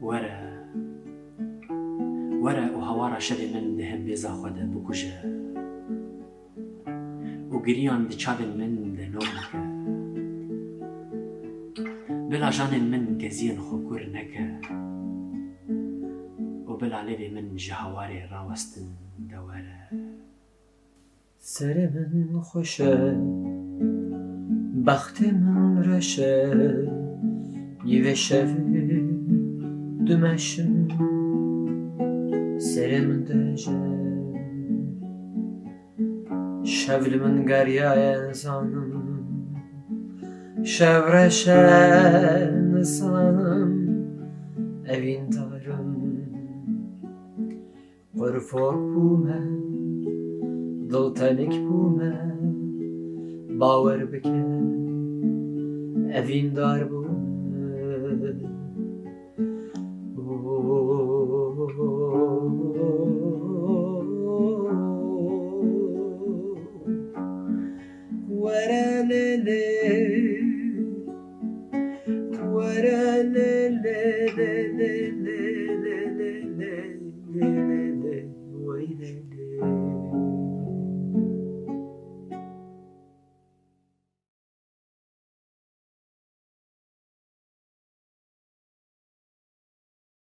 وەرە وەرە و هەوارە شەوێ من دەهێم بێزا خۆ دە بکوژە و گریان دی چاوێن من دەنۆ بکە بلا ژانێن من گەزیەن خۆ کوور نەکە و بلا لێوێ من ji هەوارێ ڕاوەستن دەوەرە سەرێ من خۆشە بەختێ من ڕەشە یڤێ شەوێ دومەشم سەرێ من دەژە شەو li min geriyaye zanim şev reşe nizanim evîn darim qurfok bûme diltenik bûme bawer bike evîn dar bûme Wara le le le le le